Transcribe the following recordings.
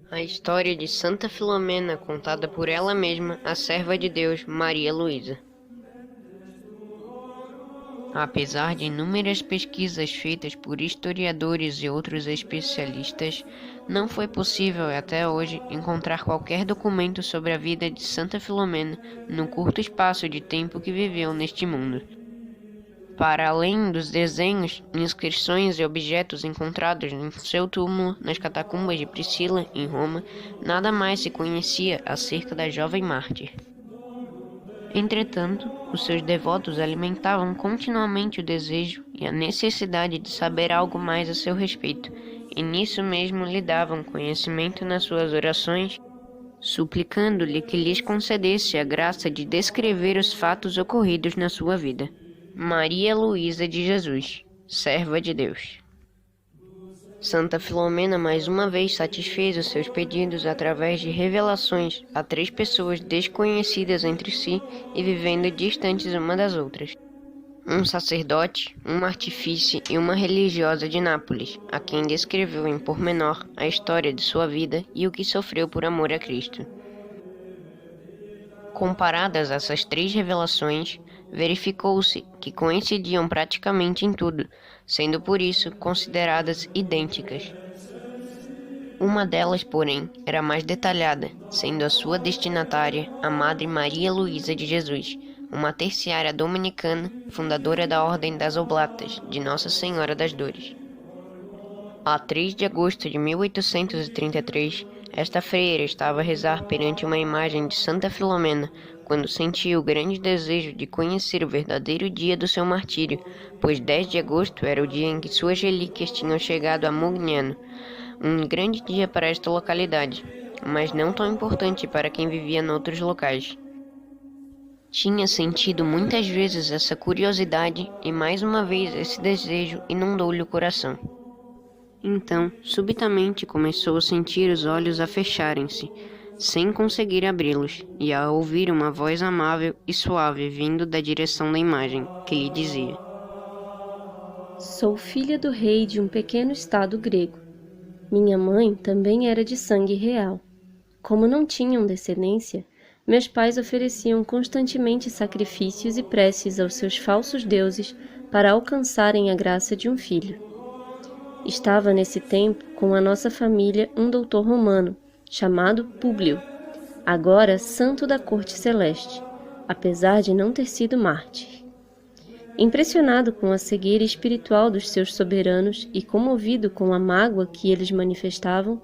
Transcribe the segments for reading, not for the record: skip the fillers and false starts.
A história de Santa Filomena, contada por ela mesma, a serva de Deus, Maria Luísa. Apesar de inúmeras pesquisas feitas por historiadores e outros especialistas, não foi possível até hoje encontrar qualquer documento sobre a vida de Santa Filomena no curto espaço de tempo que viveu neste mundo. Para além dos desenhos, inscrições e objetos encontrados em seu túmulo nas catacumbas de Priscila, em Roma, nada mais se conhecia acerca da jovem mártir. Entretanto, os seus devotos alimentavam continuamente o desejo e a necessidade de saber algo mais a seu respeito, e nisso mesmo lhe davam conhecimento nas suas orações, suplicando-lhe que lhes concedesse a graça de descrever os fatos ocorridos na sua vida. Maria Luísa de Jesus, serva de Deus. Santa Filomena mais uma vez satisfez os seus pedidos através de revelações a 3 pessoas desconhecidas entre si e vivendo distantes uma das outras. Um sacerdote, um artífice e uma religiosa de Nápoles, a quem descreveu em pormenor a história de sua vida e o que sofreu por amor a Cristo. Comparadas essas 3 revelações, verificou-se que coincidiam praticamente em tudo, sendo por isso consideradas idênticas. Uma delas, porém, era mais detalhada, sendo a sua destinatária a Madre Maria Luísa de Jesus, uma terciária dominicana, fundadora da Ordem das Oblatas de Nossa Senhora das Dores. A 3 de agosto de 1833, esta freira estava a rezar perante uma imagem de Santa Filomena, quando sentiu o grande desejo de conhecer o verdadeiro dia do seu martírio, pois 10 de agosto era o dia em que suas relíquias tinham chegado a Mugnano, um grande dia para esta localidade, mas não tão importante para quem vivia noutros locais. Tinha sentido muitas vezes essa curiosidade e mais uma vez esse desejo inundou-lhe o coração. Então, subitamente começou a sentir os olhos a fecharem-se, sem conseguir abri-los, e a ouvir uma voz amável e suave vindo da direção da imagem, que lhe dizia: Sou filha do rei de um pequeno estado grego. Minha mãe também era de sangue real. Como não tinham descendência, meus pais ofereciam constantemente sacrifícios e preces aos seus falsos deuses para alcançarem a graça de um filho. Estava nesse tempo com a nossa família um doutor romano, chamado Públio, agora santo da corte celeste, apesar de não ter sido mártir. Impressionado com a cegueira espiritual dos seus soberanos e comovido com a mágoa que eles manifestavam,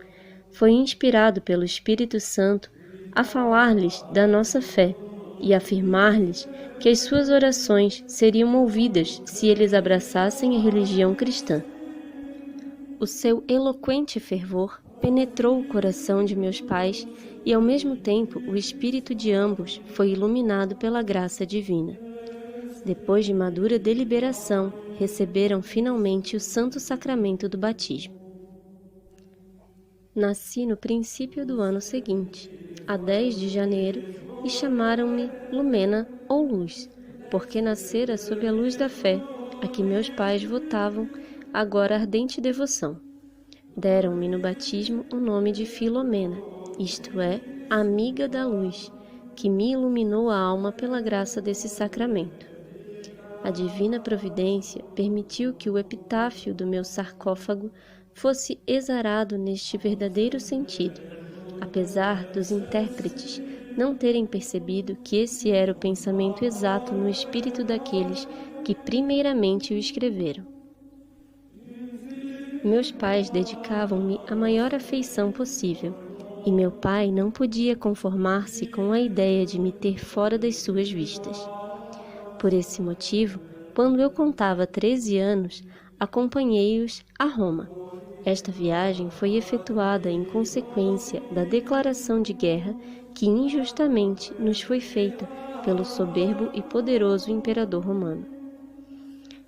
foi inspirado pelo Espírito Santo a falar-lhes da nossa fé e afirmar-lhes que as suas orações seriam ouvidas se eles abraçassem a religião cristã. O seu eloquente fervor penetrou o coração de meus pais e, ao mesmo tempo, o espírito de ambos foi iluminado pela graça divina. Depois de madura deliberação, receberam finalmente o santo sacramento do batismo. Nasci no princípio do ano seguinte, a 10 de janeiro, e chamaram-me Lumena ou Luz, porque nascera sob a luz da fé, a que meus pais votavam agora ardente devoção. Deram-me no batismo o nome de Filomena, isto é, amiga da luz, que me iluminou a alma pela graça desse sacramento. A divina providência permitiu que o epitáfio do meu sarcófago fosse exarado neste verdadeiro sentido, apesar dos intérpretes não terem percebido que esse era o pensamento exato no espírito daqueles que primeiramente o escreveram. Meus pais dedicavam-me a maior afeição possível, e meu pai não podia conformar-se com a ideia de me ter fora das suas vistas. Por esse motivo, quando eu contava 13 anos, acompanhei-os a Roma. Esta viagem foi efetuada em consequência da declaração de guerra que injustamente nos foi feita pelo soberbo e poderoso imperador romano.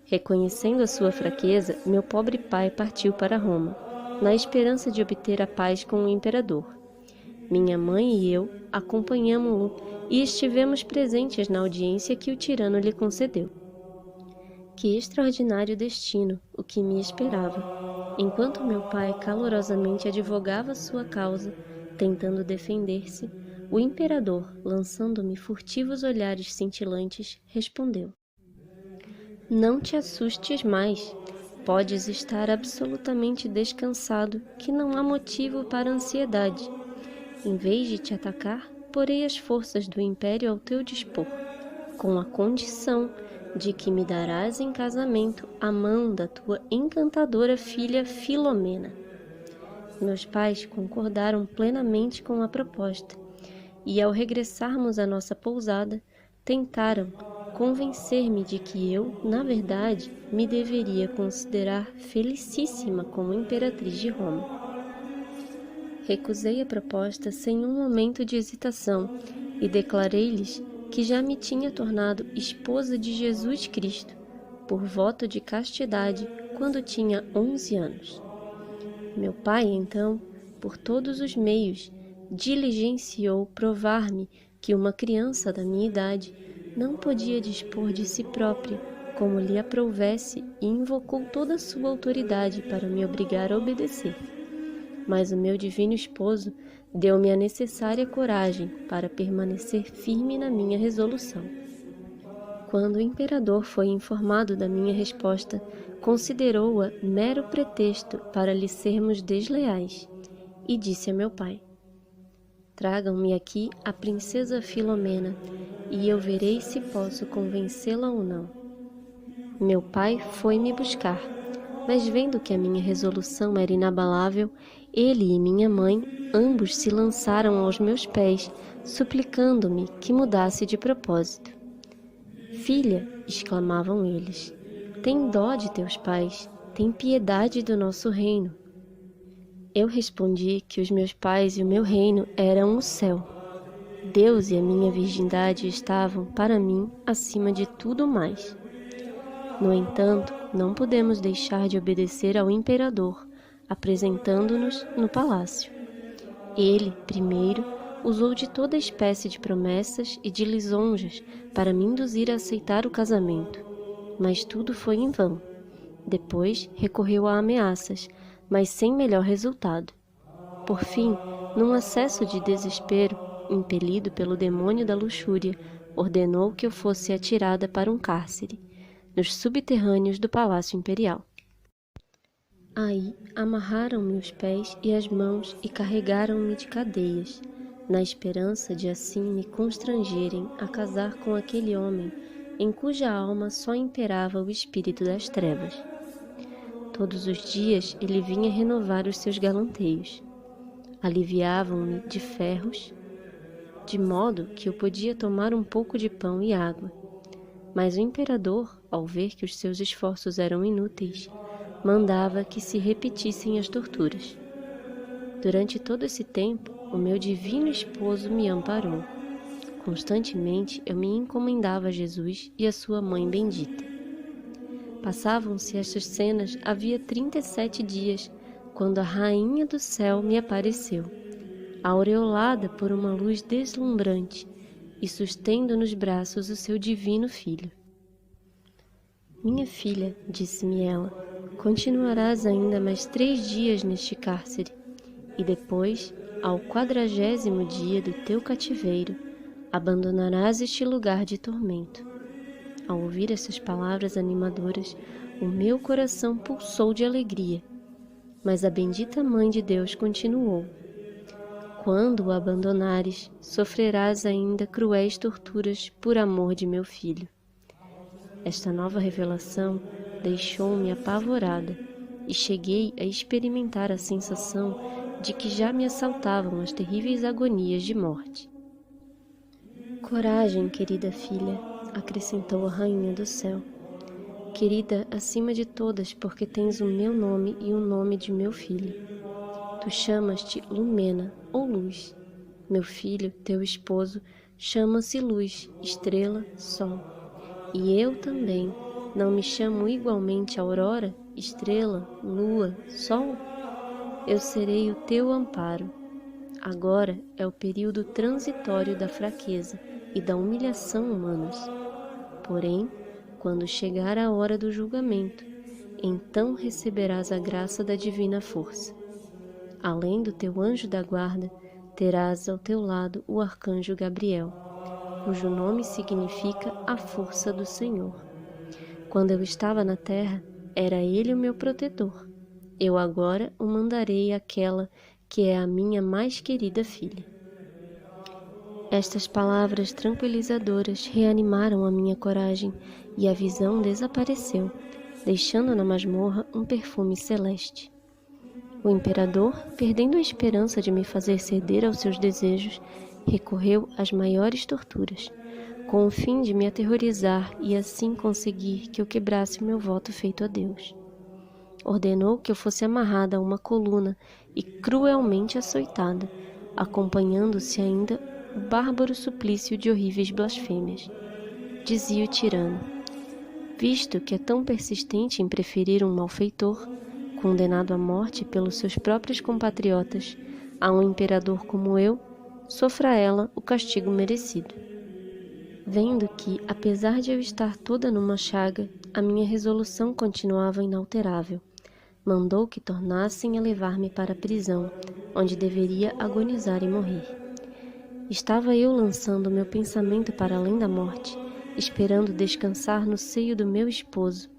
Reconhecendo a sua fraqueza, meu pobre pai partiu para Roma, na esperança de obter a paz com o imperador. Minha mãe e eu acompanhamo-lo e estivemos presentes na audiência que o tirano lhe concedeu. Que extraordinário destino o que me esperava! Enquanto meu pai calorosamente advogava sua causa, tentando defender-se, o imperador, lançando-me furtivos olhares cintilantes, respondeu: Não te assustes mais. Podes estar absolutamente descansado, que não há motivo para ansiedade. Em vez de te atacar, porei as forças do império ao teu dispor, com a condição de que me darás em casamento a mão da tua encantadora filha Filomena. Meus pais concordaram plenamente com a proposta, e ao regressarmos à nossa pousada, tentaram convencer-me de que eu, na verdade, me deveria considerar felicíssima como imperatriz de Roma. Recusei a proposta sem um momento de hesitação e declarei-lhes que já me tinha tornado esposa de Jesus Cristo, por voto de castidade, quando tinha 11 anos. Meu pai, então, por todos os meios, diligenciou provar-me que uma criança da minha idade não podia dispor de si própria como lhe aprouvesse e invocou toda a sua autoridade para me obrigar a obedecer. Mas o meu divino esposo deu-me a necessária coragem para permanecer firme na minha resolução. Quando o imperador foi informado da minha resposta, considerou-a mero pretexto para lhe sermos desleais, e disse a meu pai: Tragam-me aqui a princesa Filomena, e eu verei se posso convencê-la ou não. Meu pai foi me buscar, mas vendo que a minha resolução era inabalável, ele e minha mãe, ambos se lançaram aos meus pés, suplicando-me que mudasse de propósito. Filha, exclamavam eles, tem dó de teus pais, tem piedade do nosso reino. Eu respondi que os meus pais e o meu reino eram o céu. Deus e a minha virgindade estavam, para mim, acima de tudo mais. No entanto, não podemos deixar de obedecer ao imperador, apresentando-nos no palácio. Ele, primeiro, usou de toda espécie de promessas e de lisonjas para me induzir a aceitar o casamento, mas tudo foi em vão. Depois recorreu a ameaças, mas sem melhor resultado. Por fim, num acesso de desespero, impelido pelo demônio da luxúria, ordenou que eu fosse atirada para um cárcere, nos subterrâneos do Palácio Imperial. Aí amarraram-me os pés e as mãos e carregaram-me de cadeias, na esperança de assim me constrangerem a casar com aquele homem em cuja alma só imperava o espírito das trevas. Todos os dias ele vinha renovar os seus galanteios. Aliviavam-me de ferros, de modo que eu podia tomar um pouco de pão e água. Mas o imperador, ao ver que os seus esforços eram inúteis, mandava que se repetissem as torturas. Durante todo esse tempo, o meu divino esposo me amparou. Constantemente eu me encomendava a Jesus e a sua mãe bendita. Passavam-se estas cenas havia 37 dias, quando a rainha do céu me apareceu, aureolada por uma luz deslumbrante e sustendo nos braços o seu divino filho. Minha filha, disse-me ela, continuarás ainda mais 3 dias neste cárcere, e depois, ao 40º dia do teu cativeiro, abandonarás este lugar de tormento. Ao ouvir essas palavras animadoras, o meu coração pulsou de alegria, mas a bendita Mãe de Deus continuou: Quando o abandonares, sofrerás ainda cruéis torturas por amor de meu filho. Esta nova revelação deixou-me apavorada e cheguei a experimentar a sensação de que já me assaltavam as terríveis agonias de morte. Coragem, querida filha, acrescentou a rainha do céu. Querida acima de todas, porque tens o meu nome e o nome de meu filho. Tu chamas-te Lumena, ou Luz. Meu filho, teu esposo, chama-se Luz, Estrela, Sol. E eu também, não me chamo igualmente Aurora, Estrela, Lua, Sol? Eu serei o teu amparo. Agora é o período transitório da fraqueza e da humilhação humanas. Porém, quando chegar a hora do julgamento, então receberás a graça da divina força. Além do teu anjo da guarda, terás ao teu lado o arcanjo Gabriel, cujo nome significa a força do Senhor. Quando eu estava na terra, era ele o meu protetor. Eu agora o mandarei àquela que é a minha mais querida filha. Estas palavras tranquilizadoras reanimaram a minha coragem e a visão desapareceu, deixando na masmorra um perfume celeste. O imperador, perdendo a esperança de me fazer ceder aos seus desejos, recorreu às maiores torturas, com o fim de me aterrorizar e assim conseguir que eu quebrasse meu voto feito a Deus. Ordenou que eu fosse amarrada a uma coluna e cruelmente açoitada, acompanhando-se ainda o bárbaro suplício de horríveis blasfêmias. Dizia o tirano: visto que é tão persistente em preferir um malfeitor, condenado à morte pelos seus próprios compatriotas, a um imperador como eu, sofra ela o castigo merecido. Vendo que, apesar de eu estar toda numa chaga, a minha resolução continuava inalterável, mandou que tornassem a levar-me para a prisão, onde deveria agonizar e morrer. Estava eu lançando meu pensamento para além da morte, esperando descansar no seio do meu esposo,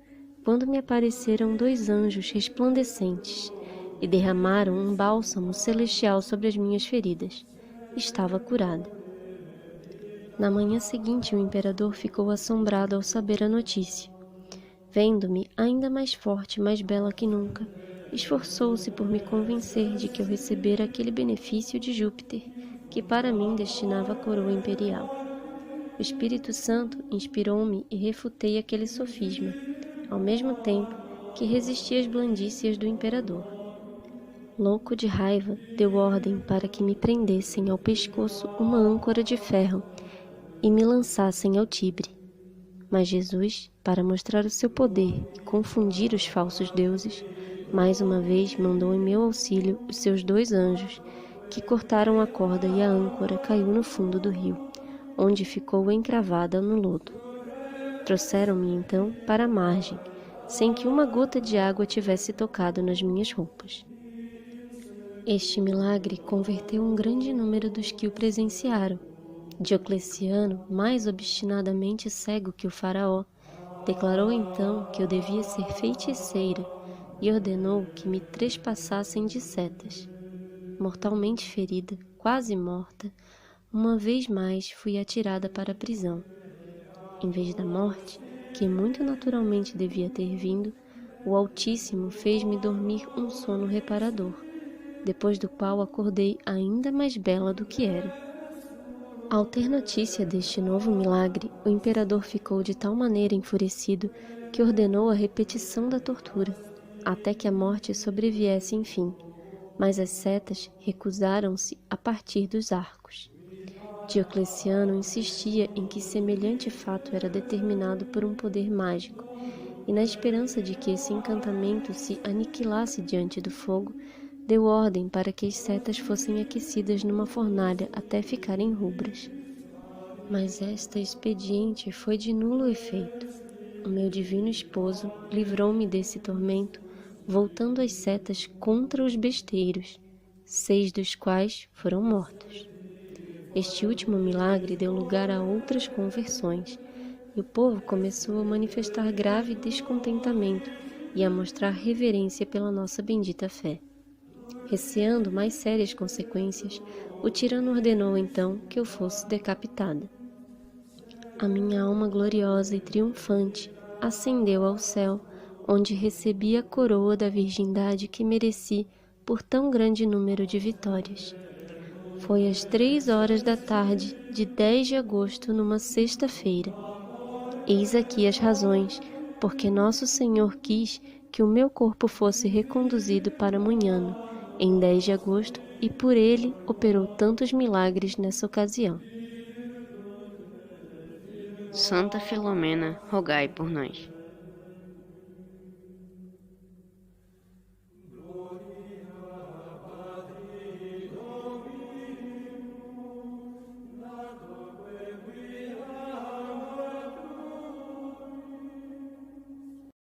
quando me apareceram 2 anjos resplandecentes e derramaram um bálsamo celestial sobre as minhas feridas. Estava curada. Na manhã seguinte, o imperador ficou assombrado ao saber a notícia. Vendo-me ainda mais forte e mais bela que nunca, esforçou-se por me convencer de que eu recebera aquele benefício de Júpiter, que para mim destinava a coroa imperial. O Espírito Santo inspirou-me e refutei aquele sofisma, ao mesmo tempo que resisti às blandícias do imperador. Louco de raiva, deu ordem para que me prendessem ao pescoço uma âncora de ferro e me lançassem ao Tibre. Mas Jesus, para mostrar o seu poder e confundir os falsos deuses, mais uma vez mandou em meu auxílio os seus 2 anjos, que cortaram a corda e a âncora caiu no fundo do rio, onde ficou encravada no lodo. Trouxeram-me então para a margem, sem que uma gota de água tivesse tocado nas minhas roupas. Este milagre converteu um grande número dos que o presenciaram. Diocleciano, mais obstinadamente cego que o faraó, declarou então que eu devia ser feiticeira e ordenou que me trespassassem de setas. Mortalmente ferida, quase morta, uma vez mais fui atirada para a prisão. Em vez da morte, que muito naturalmente devia ter vindo, o Altíssimo fez-me dormir um sono reparador, depois do qual acordei ainda mais bela do que era. Ao ter notícia deste novo milagre, o imperador ficou de tal maneira enfurecido que ordenou a repetição da tortura, até que a morte sobreviesse enfim, mas as setas recusaram-se a partir dos arcos. Diocleciano insistia em que semelhante fato era determinado por um poder mágico, e na esperança de que esse encantamento se aniquilasse diante do fogo, deu ordem para que as setas fossem aquecidas numa fornalha até ficarem rubras. Mas esta expediente foi de nulo efeito. O meu divino esposo livrou-me desse tormento, voltando as setas contra os besteiros, 6 dos quais foram mortos. Este último milagre deu lugar a outras conversões, e o povo começou a manifestar grave descontentamento e a mostrar reverência pela nossa bendita fé. Receando mais sérias consequências, o tirano ordenou então que eu fosse decapitada. A minha alma gloriosa e triunfante ascendeu ao céu, onde recebi a coroa da virgindade que mereci por tão grande número de vitórias. Foi às 3 horas da tarde de 10 de agosto, numa sexta-feira. Eis aqui as razões, porque Nosso Senhor quis que o meu corpo fosse reconduzido para Munhano, em 10 de agosto, e por ele operou tantos milagres nessa ocasião. Santa Filomena, rogai por nós.